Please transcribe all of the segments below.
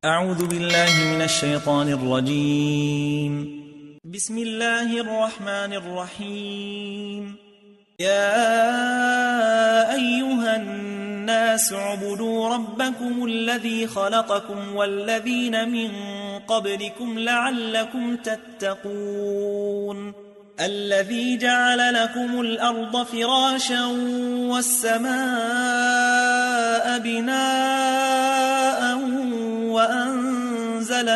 أعوذ بالله من الشيطان الرجيم. بسم الله الرحمن الرحيم. يا أيها الناس اعبدوا ربكم الذي خلقكم والذين من قبلكم لعلكم تتقون. الذي جعل لكم الأرض فراشا والسماء بناء وأنزل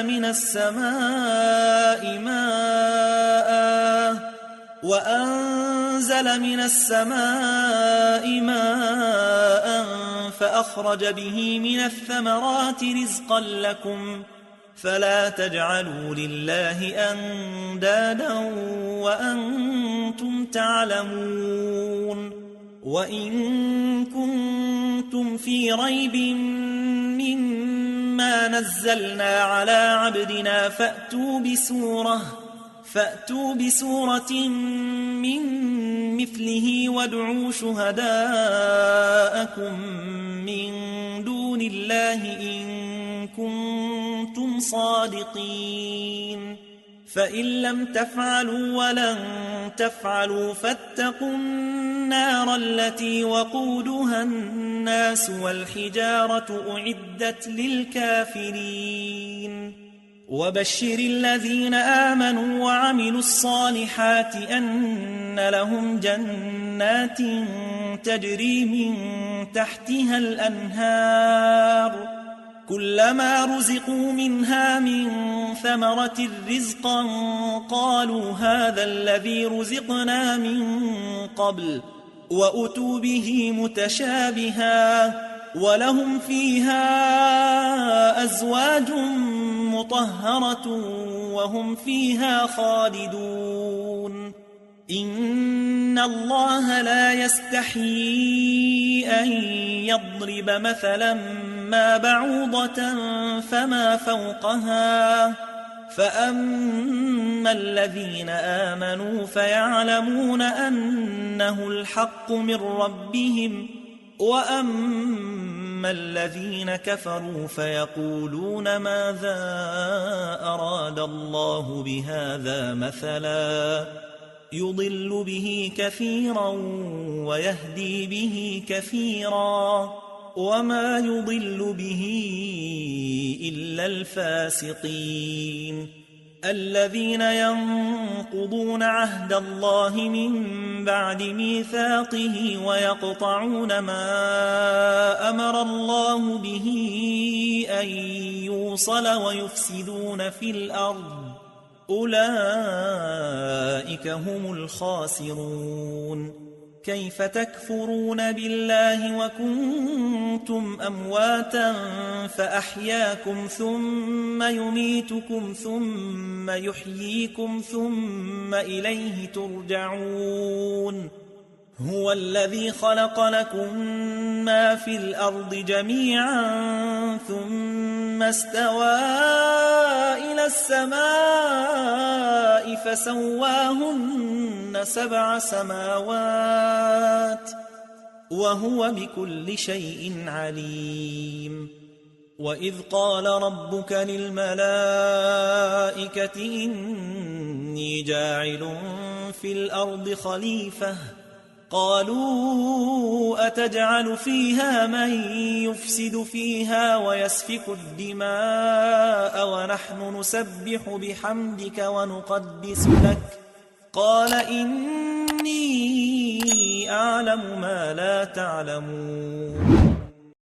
من السماء ماء فأخرج به من الثمرات رزقا لكم فلا تجعلوا لله أندادا وأنتم تعلمون. وإن كنتم في ريب مما نزلنا على عبدنا فأتوا بسورة من مثله وادعوا شهداءكم من دون الله إن كنتم صادقين. فإن لم تفعلوا ولن تفعلوا فاتقوا النار التي وقودها الناس والحجارة أعدت للكافرين. وبشر الذين آمنوا وعملوا الصالحات أن لهم جنات تجري من تحتها الأنهار كلما رزقوا منها من ثمرة رزقا قالوا هذا الذي رزقنا من قبل وأتوا به متشابها ولهم فيها أزواج مطهرة وهم فيها خالدون. إن الله لا يستحيي أن يضرب مثلا ما بعوضة فما فوقها فأما الذين آمنوا فيعلمون أنه الحق من ربهم وأما الذين كفروا فيقولون ماذا أراد الله بهذا مثلا يضل به كثيرا ويهدي به كثيرا وما يضل به إلا الفاسقين. الذين ينقضون عهد الله من بعد ميثاقه ويقطعون ما أمر الله به أن يوصل ويفسدون في الأرض أولئك هم الخاسرون. كيف تكفرون بالله وكنتم أمواتا فأحياكم ثم يميتكم ثم يحييكم ثم إليه ترجعون. هو الذي خلق لكم ما في الأرض جميعا ثم استوى إلى السماء فسواهن 7 سماوات وهو بكل شيء عليم. وإذ قال ربك للملائكة إني جاعل في الأرض خليفة قالوا أتجعل فيها من يفسد فيها ويسفك الدماء ونحن نسبح بحمدك ونقدس لك قال إني أعلم ما لا تعلمون.